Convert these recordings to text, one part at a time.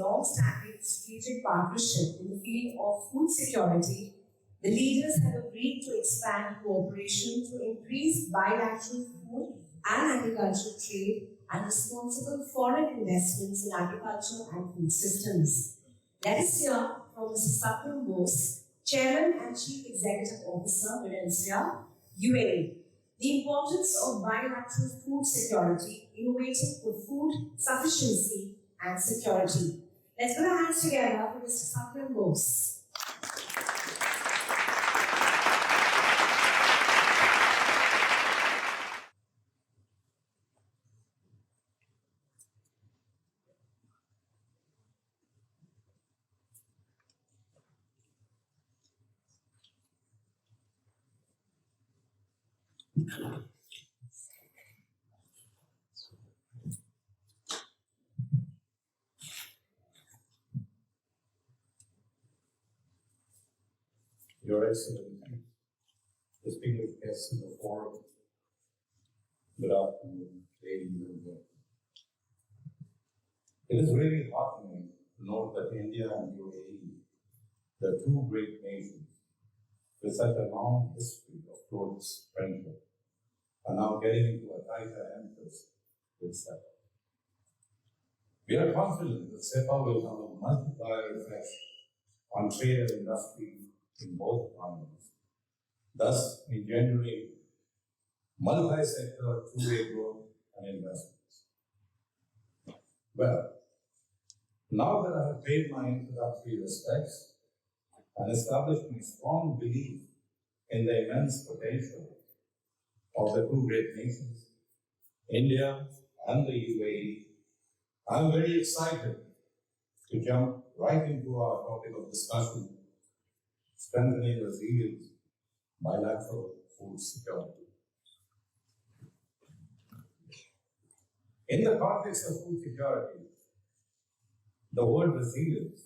long-standing strategic partnership in the field of food security, the leaders have agreed to expand cooperation to increase bilateral food and agricultural trade and responsible foreign investments in agriculture and food systems. Let us hear from Mr. Satyam Bose, Chairman and Chief Executive Officer, Virenxia, UAE. The importance of bilateral food security, innovating for food sufficiency and security. Let's put our hands together for Mr. Satyam Bose. Your Excellency, distinguished guests in the forum, good afternoon, ladies and gentlemen. It is really heartening to note that India and UAE, the two great nations with such a long history of close friendship, are now getting into a tighter emphasis with Cepa. We are confident that Cepa will have a multiplier effect on trade and industry in both economies, thus engendering multi-sector two-way growth and investments. Well, now that I have paid my introductory respects and established my strong belief in the immense potential of the two great nations, India and the UAE, I am very excited to jump right into our topic of discussion, strengthening resilience, bilateral food security. In the context of food security, the word resilience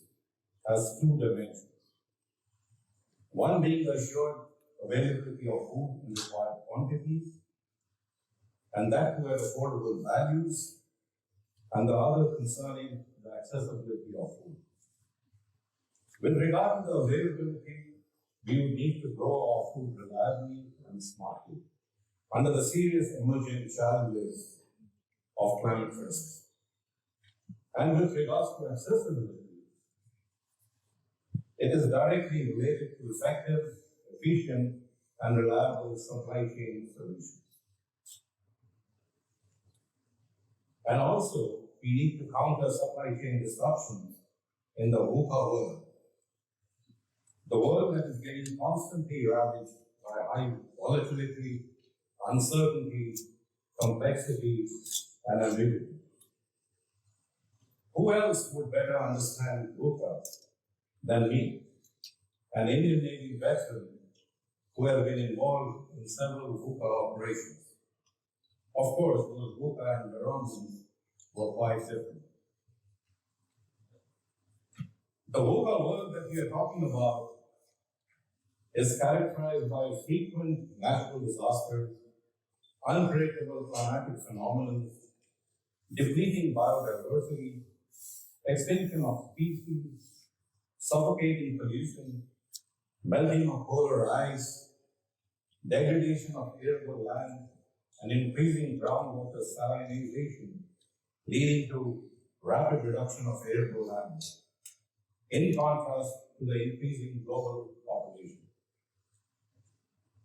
has two dimensions. One being the assured availability of food in required quantities, and that to at affordable values, and the other concerning the accessibility of food. With regard to the availability, we would need to grow our food reliably and smartly under the serious emerging challenges of climate risks. And with regards to accessibility, it is directly related to effective, efficient, and reliable supply chain solutions. And also, we need to counter supply chain disruptions in the VUCA world. The world that is getting constantly ravaged by high volatility, uncertainty, complexity, and ambiguity. Who else would better understand VUCA than me, an Indian Navy veteran who has been involved in several VUCA operations? Of course, those VUCA environments were quite different. The VUCA world that we are talking about is characterized by frequent natural disasters, unpredictable climatic phenomena, depleting biodiversity, extinction of species, suffocating pollution, melting of polar ice, degradation of arable land, and increasing groundwater salinization, leading to rapid reduction of arable land, in contrast to the increasing global population.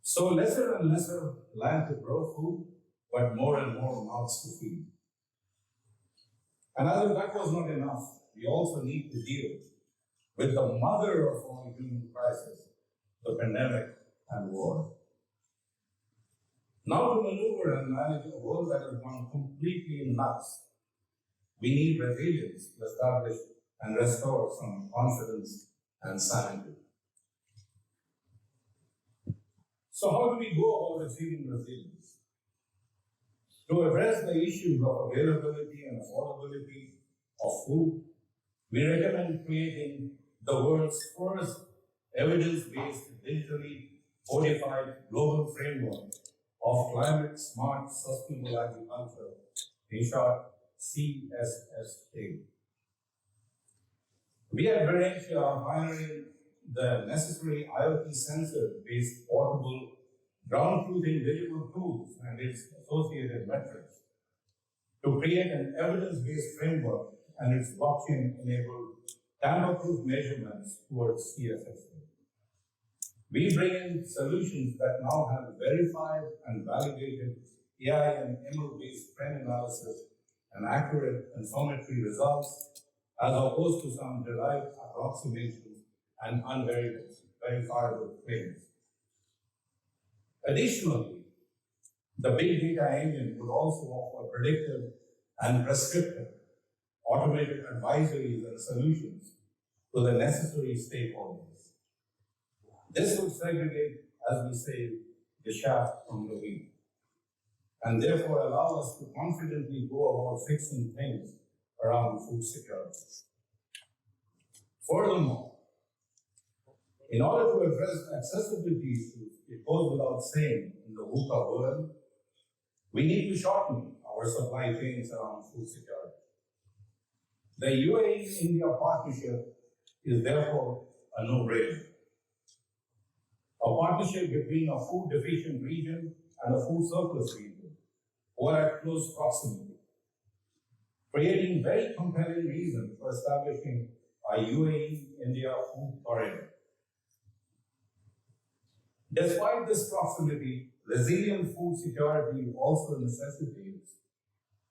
So lesser and lesser land to grow food, but more and more mouths to feed. And as if that was not enough, we also need to deal with the mother of all human crises, the pandemic and war. Now to maneuver and manage a world that has gone completely nuts, we need resilience to establish and restore some confidence and sanity. So how do we go about achieving resilience? To address the issues of availability and affordability of food, we recommend creating the world's first evidence-based, digitally codified global framework of climate-smart sustainable agriculture, in short, CSSA. We at Virenxia are pioneering the necessary IoT sensor-based portable ground truthing digital tools and its associated metrics to create an evidence-based framework and its blockchain-enabled tamper-proof measurements towards CSSA. We bring in solutions that now have verified and validated AI and ML-based trend analysis and accurate confirmatory results, as opposed to some derived approximations and unverifiable claims. Additionally, the big data engine would also offer predictive and prescriptive automated advisories and solutions to the necessary stakeholders. This would segregate, as we say, the shaft from the wheat, and therefore allow us to confidently go about fixing things around food security. Furthermore, in order to address accessibility issues, it goes without saying in the VUCA world, we need to shorten our supply chains around food security. The UAE-India partnership is therefore a no-brainer. A partnership between a food deficient region and a food surplus region, who are at close proximity, creating very compelling reasons for establishing a UAE-India food corridor. Despite this proximity, resilient food security also necessitates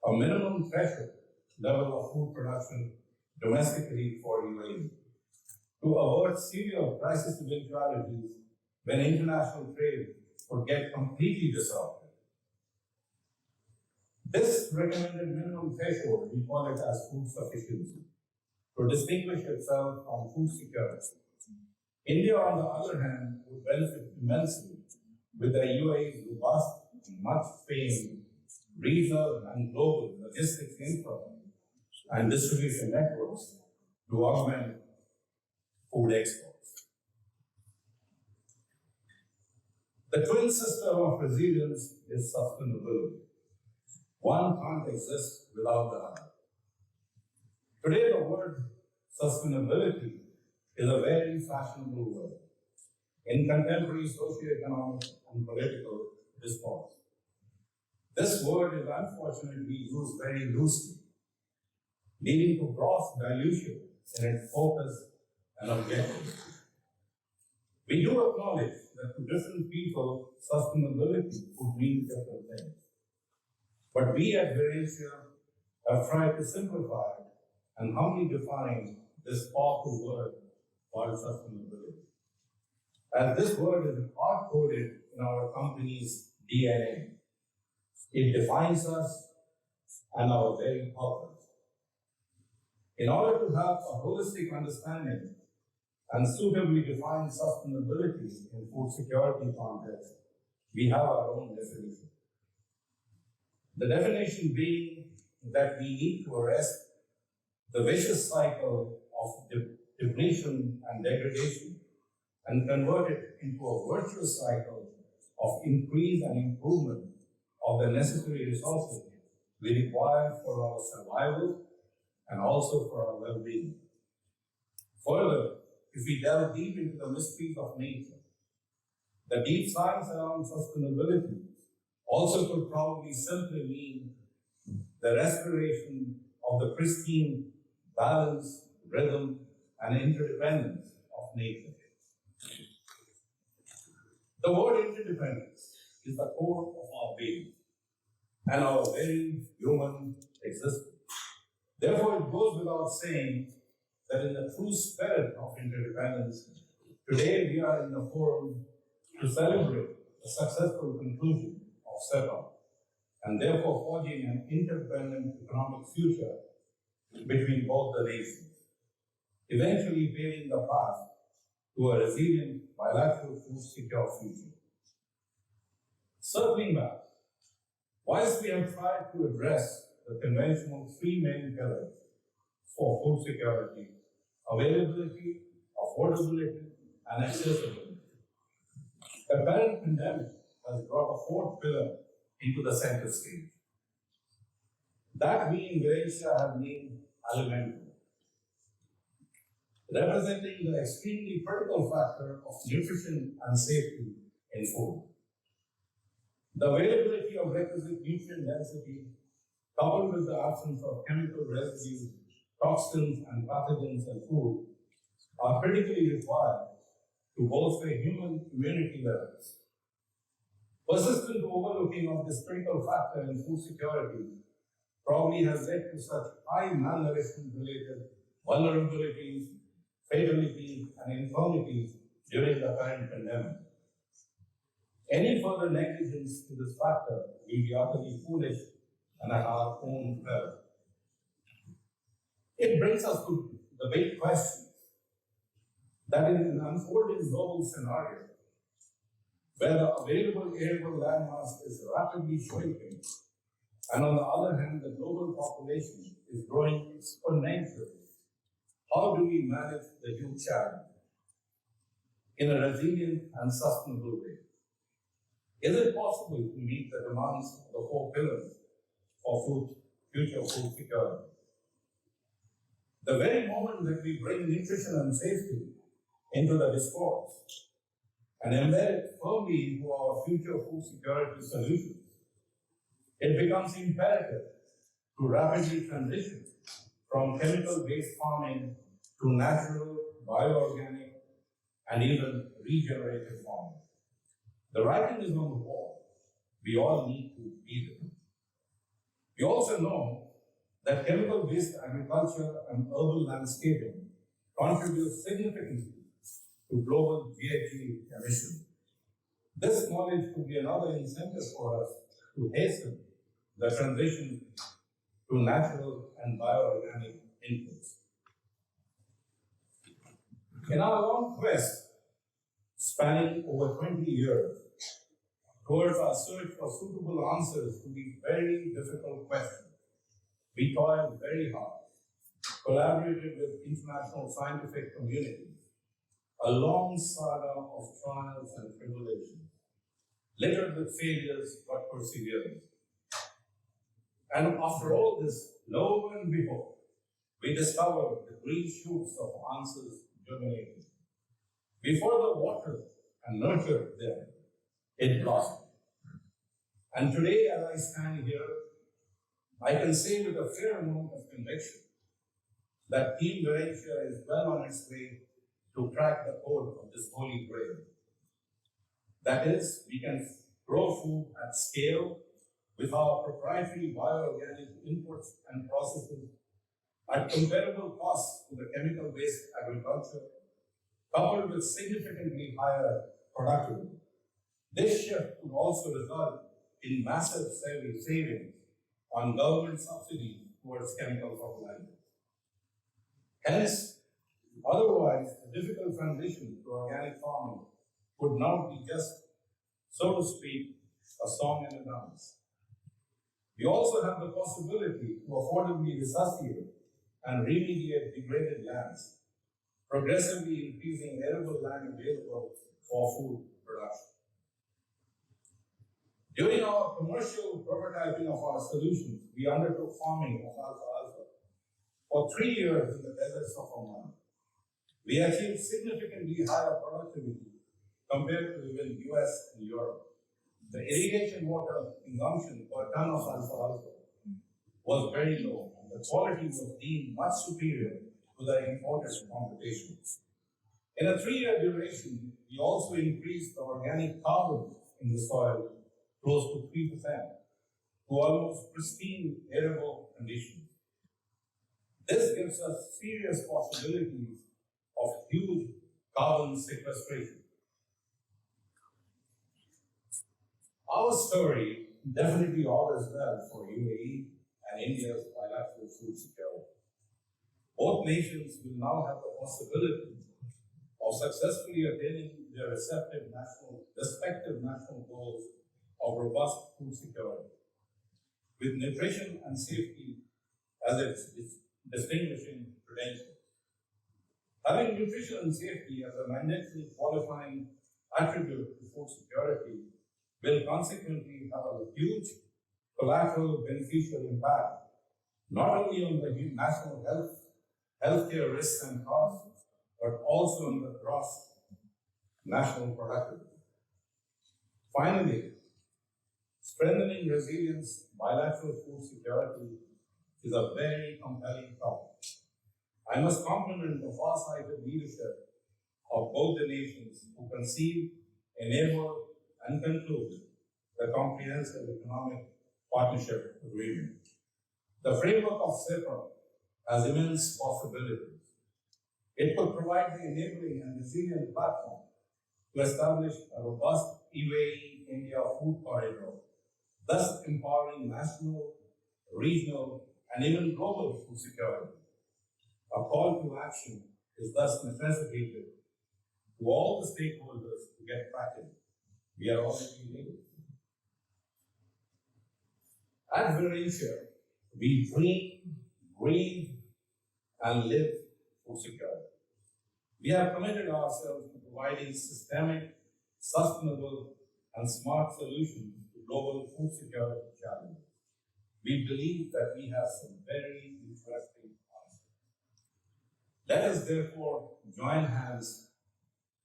a minimum threshold level of food production domestically for UAE to avert severe crisis eventualities when international trade would get completely disrupted. This recommended minimum threshold, we call it as food sufficiency, to distinguish itself from food security. India, on the other hand, would benefit immensely with the UAE's robust, much-famed regional and global logistics infrastructure and distribution networks to augment food exports. The twin sister of resilience is sustainability. One can't exist without the other. Today, the word sustainability is a very fashionable word in contemporary socioeconomic and political discourse. This word is unfortunately used very loosely, leading to gross dilution in its focus and objectives. We do acknowledge that to different people, sustainability would mean different things. But we at Virenxia have tried to simplify and humbly define this powerful word called sustainability. As this word is hard-coded in our company's DNA, it defines us and our very purpose. In order to have a holistic understanding and suitably define sustainability in food security context, we have our own definition. The definition being that we need to arrest the vicious cycle of depletion and degradation and convert it into a virtuous cycle of increase and improvement of the necessary resources we require for our survival and also for our well-being. Further, if we delve deep into the mysteries of nature, the deep science around sustainability also could probably simply mean the restoration of the pristine balance, rhythm, and interdependence of nature. The word interdependence is the core of our being and our very human existence. Therefore, it goes without saying that in the true spirit of interdependence, today we are in the forum to celebrate the successful conclusion of Cepa and therefore forging an interdependent economic future between both the nations, eventually paving the path to a resilient bilateral food secure future. Circling back, whilst we have tried to address the conventional three main pillars for food security: availability, affordability, and accessibility, the current pandemic has brought a fourth pillar into the center stage. That we in Virenxia have named elemental. representing the extremely critical factor of nutrition and safety in food. The availability of requisite nutrient density, coupled with the absence of chemical residues, toxins, and pathogens in food, are critically required to bolster human immunity levels. Persistent overlooking of this critical factor in food security probably has led to such high malnourishment-related vulnerabilities, fatalities, and infirmities during the current pandemic. Any further negligence to this factor will be utterly foolish and at our own peril. It brings us to the big question that in an unfolding global scenario, where the available arable landmass is rapidly shrinking, and on the other hand, the global population is growing exponentially, how do we manage the huge challenge in a resilient and sustainable way? Is it possible to meet the demands of the four pillars of future food security? The very moment that we bring nutrition and safety into the discourse and embed it firmly into our future food security solutions, it becomes imperative to rapidly transition from chemical-based farming to natural, bioorganic, and even regenerative farming. The writing is on the wall. We all need to be there. We also know that chemical-based agriculture and urban landscaping contribute significantly to global GHG emissions. This knowledge could be another incentive for us to hasten the transition to natural and bioorganic inputs. In our long quest, spanning over 20 years, towards our search for suitable answers to these very difficult questions, we toiled very hard, collaborated with international scientific communities, a long saga of trials and tribulations, littered with failures but perseverance. And after all this, lo and behold, we discovered the green shoots of answers germinating. Before the water and nurture them, it blossomed. And today, as I stand here, I can say with a fair amount of conviction that Team Virenxia is well on its way to crack the code of this holy grail. That is, we can grow food at scale with our proprietary bioorganic inputs and processes at comparable costs to the chemical-based agriculture, coupled with significantly higher productivity. This shift could also result in massive savings on government subsidies towards chemical fertilizers. Hence, otherwise, a difficult transition to organic farming would now be just, so to speak, a song and a dance. We also have the possibility to affordably resuscitate and remediate degraded lands, progressively increasing arable land available for food production. During our commercial prototyping of our solutions, we undertook farming of alfalfa for 3 years in the deserts of Oman. We achieved significantly higher productivity compared to even US and Europe. The irrigation water consumption per ton of alfalfa was very low, and the quality was deemed much superior to the imported competition. In a 3-year duration, we also increased the organic carbon in the soil close to 3% to almost pristine arable conditions. This gives us serious possibilities of huge carbon sequestration. Our story definitely augurs well for UAE and India's bilateral food security. Both nations will now have the possibility of successfully attaining their respective national goals of robust food security, with nutrition and safety as its distinguishing credentials. Having nutrition and safety as a mandatory qualifying attribute to food security will consequently have a huge collateral beneficial impact, not only on the national healthcare risks and costs, but also on the gross national productivity. Finally, strengthening resilience, bilateral food security is a very compelling topic. I must compliment the far-sighted leadership of both the nations who conceived, enabled, and concluded the Comprehensive Economic Partnership Agreement. The framework of Cepa has immense possibilities. It could provide the enabling and resilient platform to establish a robust UAE-India food corridor, thus empowering national, regional, and even global food security. A call to action is thus necessitated to all the stakeholders to get cracking. We are already late. At Virenxia, we dream, breathe, and live food security. We have committed ourselves to providing systemic, sustainable, and smart solutions to global food security challenges. We believe that we have some very interesting answers. Let us therefore join hands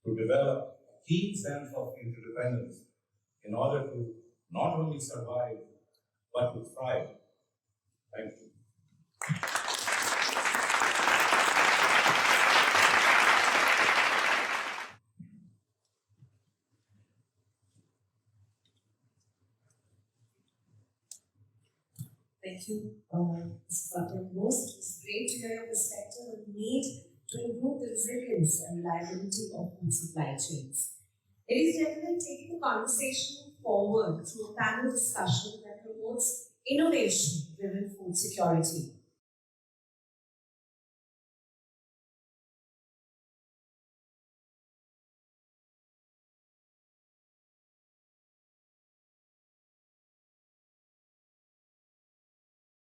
to develop a keen sense of interdependence in order to not only survive, but to thrive. Thank you. Thank you, Mr. Satyam K. It's great to hear your perspective on the need to improve the resilience and reliability of food supply chains. Ladies and gentlemen, taking the conversation forward through a panel discussion that promotes innovation-driven food security.